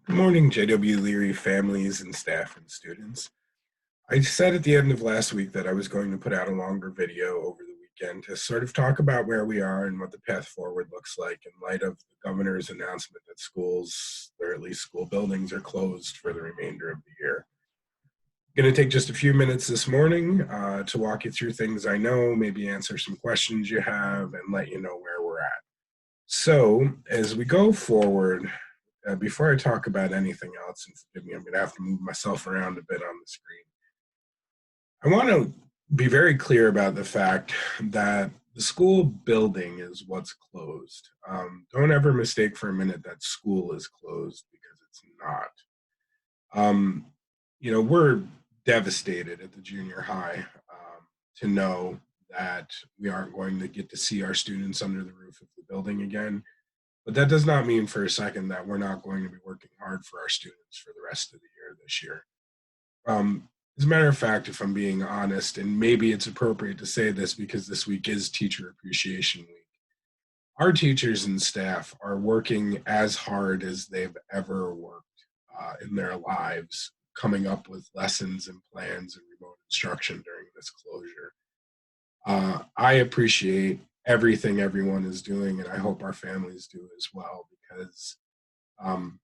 Good morning, JW Leary families and staff and students. I said at the end of last week that I was going to put out a longer video over the weekend to sort of talk about where we are and what the path forward looks like in light of the governor's announcement that schools, or at least school buildings, are closed for the remainder of the year. I'm going to take just a few minutes this morning to walk you through things I know, maybe answer some questions you have, and let you know where we're at. So, as we go forward, before I talk about anything else, and forgive me, I'm going to have to move myself around a bit on the screen. I want to be very clear about the fact that the school building is what's closed. Don't ever mistake for a minute that school is closed, because it's not. Um, we're devastated at the junior high to know that we aren't going to get to see our students under the roof of the building again. But that does not mean for a second that we're not going to be working hard for our students for the rest of the year this year. As a matter of fact, if I'm being honest, and maybe it's appropriate to say this because this week is Teacher Appreciation Week, our teachers and staff are working as hard as they've ever worked in their lives, coming up with lessons and plans and remote instruction during this closure. I appreciate everything everyone is doing, and I hope our families do as well, because um,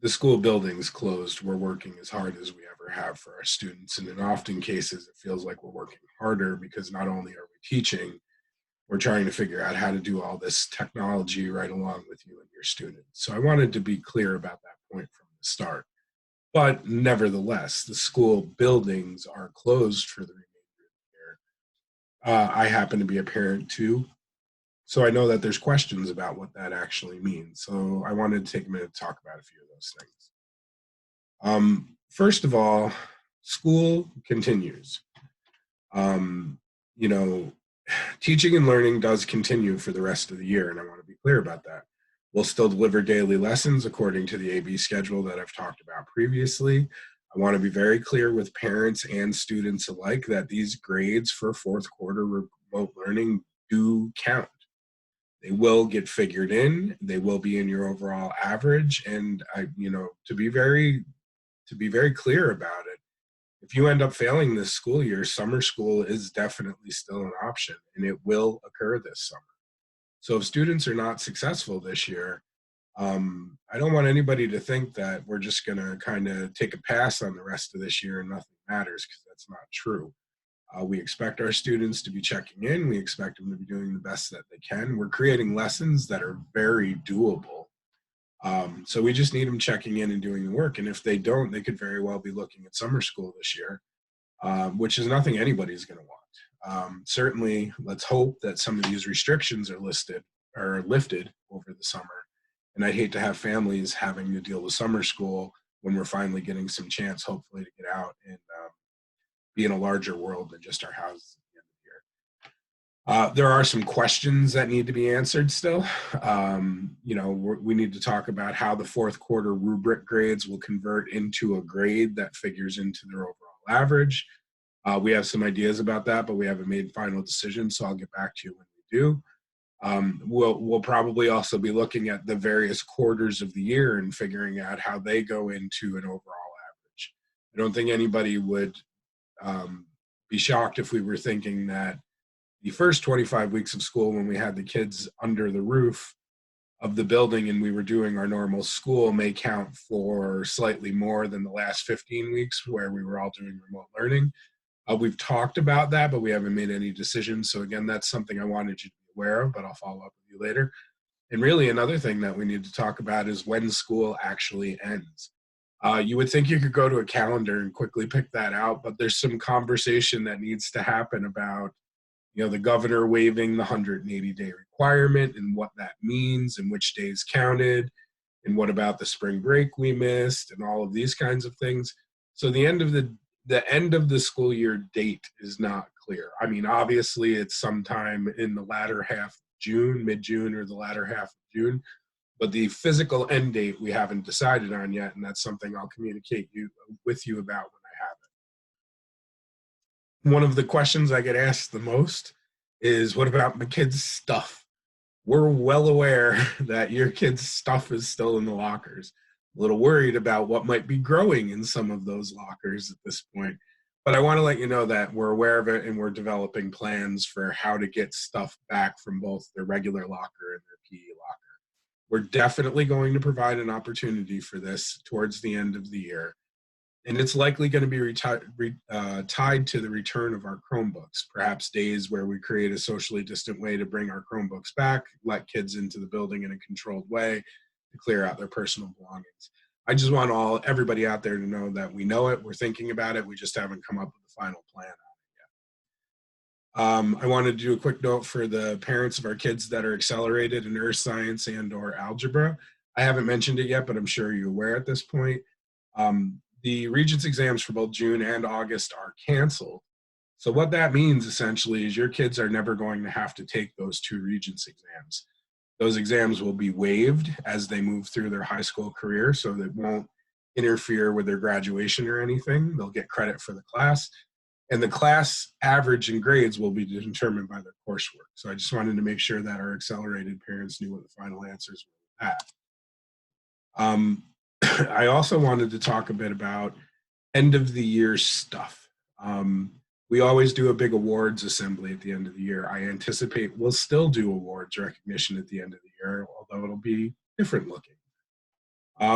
the school building's closed. We're working as hard as we ever have for our students, and in often cases, it feels like we're working harder because not only are we teaching, we're trying to figure out how to do all this technology right along with you and your students. So I wanted to be clear about that point from the start. But nevertheless, the school buildings are closed for the remainder of the year. I happen to be a parent too, so I know that there's questions about what that actually means. So I wanted to take a minute to talk about a few of those things. First of all, school continues. Um, you know, Teaching and learning does continue for the rest of the year, and I want to be clear about that. We'll still deliver daily lessons according to the AB schedule that I've talked about previously. I want to be very clear with parents and students alike that these grades for fourth quarter remote learning do count. They will get figured in. They will be in your overall average. And to be very clear about it, if you end up failing this school year, summer school is definitely still an option, and it will occur this summer. So if students are not successful this year, I don't want anybody to think that we're just going to kind of take a pass on the rest of this year and nothing matters, because that's not true. We expect our students to be checking in. We expect them to be doing the best that they can. We're creating lessons that are very doable. So we just need them checking in and doing the work. And if they don't, they could very well be looking at summer school this year, which is nothing anybody's going to want. Certainly, let's hope that some of these restrictions are lifted over the summer. And I'd hate to have families having to deal with summer school when we're finally getting some chance, hopefully, to get out and be in a larger world than just our houses at the end of the year. There are some questions that need to be answered still. We need to talk about how the fourth quarter rubric grades will convert into a grade that figures into their overall average. We have some ideas about that, but we haven't made final decisions, so I'll get back to you when we do. We'll probably also be looking at the various quarters of the year and figuring out how they go into an overall average. I don't think anybody would be shocked if we were thinking that the first 25 weeks of school, when we had the kids under the roof of the building and we were doing our normal school, may count for slightly more than the last 15 weeks where we were all doing remote learning. We've talked about that, but we haven't made any decisions. So again, that's something I wanted you to be aware of, but I'll follow up with you later. And really another thing that we need to talk about is when school actually ends. You would think you could go to a calendar and quickly pick that out, but there's some conversation that needs to happen about, the governor waiving the 180-day requirement and what that means and which days counted, and what about the spring break we missed and all of these kinds of things. So the end of the school year date is not clear. I mean, obviously it's sometime in the latter half of June, mid-June, or the latter half of June. But the physical end date we haven't decided on yet, and that's something I'll communicate with you about when I have it. One of the questions I get asked the most is, what about my kids' stuff? We're well aware that your kids' stuff is still in the lockers. a little worried about what might be growing in some of those lockers at this point. But I want to let you know that we're aware of it and we're developing plans for how to get stuff back from both their regular locker and their PE locker. We're definitely going to provide an opportunity for this towards the end of the year. And it's likely going to be tied to the return of our Chromebooks, perhaps days where we create a socially distant way to bring our Chromebooks back, let kids into the building in a controlled way to clear out their personal belongings. I just want everybody out there to know that we know it, we're thinking about it, we just haven't come up with a final plan on it yet. I wanted to do a quick note for the parents of our kids that are accelerated in earth science and or algebra. I haven't mentioned it yet, but I'm sure you're aware at this point. The Regents exams for both June and August are canceled. So what that means essentially is your kids are never going to have to take those 2 Regents exams. Those exams will be waived as they move through their high school career, so that won't interfere with their graduation or anything. They'll get credit for the class, and the class average and grades will be determined by their coursework. So I just wanted to make sure that our accelerated parents knew what the final answers were with that. I also wanted to talk a bit about end of the year stuff. We always do a big awards assembly at the end of the year. I anticipate we'll still do awards recognition at the end of the year, although it'll be different looking.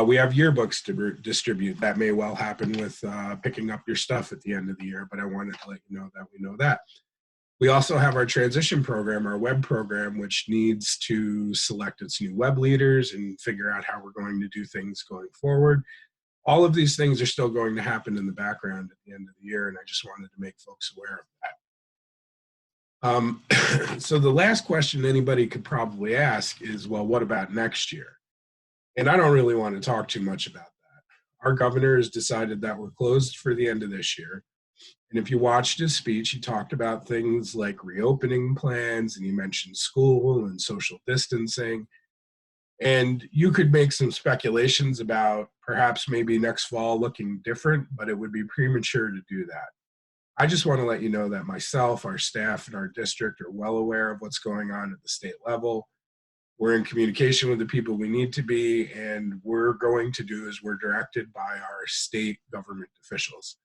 We have yearbooks to distribute. That may well happen with picking up your stuff at the end of the year, but I wanted to let you know that we know that. We also have our transition program, our web program, which needs to select its new web leaders and figure out how we're going to do things going forward. All of these things are still going to happen in the background at the end of the year, and I just wanted to make folks aware of that. So the last question anybody could probably ask is, well, what about next year? And I don't really want to talk too much about that. Our governor has decided that we're closed for the end of this year. And if you watched his speech, he talked about things like reopening plans, and he mentioned school and social distancing. And you could make some speculations about perhaps maybe next fall looking different, but it would be premature to do that. I just want to let you know that myself, our staff, and our district are well aware of what's going on at the state level. We're in communication with the people we need to be, and we're going to do as we're directed by our state government officials.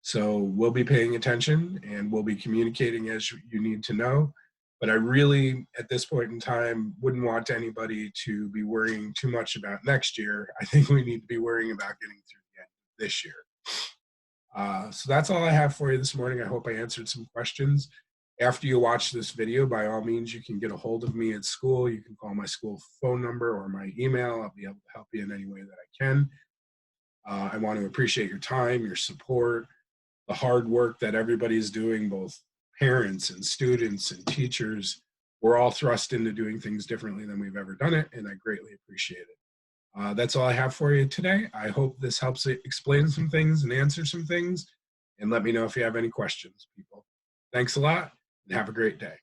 So we'll be paying attention and we'll be communicating as you need to know. But I really, at this point in time, wouldn't want anybody to be worrying too much about next year. I think we need to be worrying about getting through the end of this year. So that's all I have for you this morning. I hope I answered some questions. After you watch this video, by all means, you can get a hold of me at school. You can call my school phone number or my email. I'll be able to help you in any way that I can. I want to appreciate your time, your support, the hard work that everybody's doing, both parents and students and teachers. We're all thrust into doing things differently than we've ever done it, and I greatly appreciate it. That's all I have for you today. I hope this helps explain some things and answer some things, and let me know if you have any questions, people. Thanks a lot, and have a great day.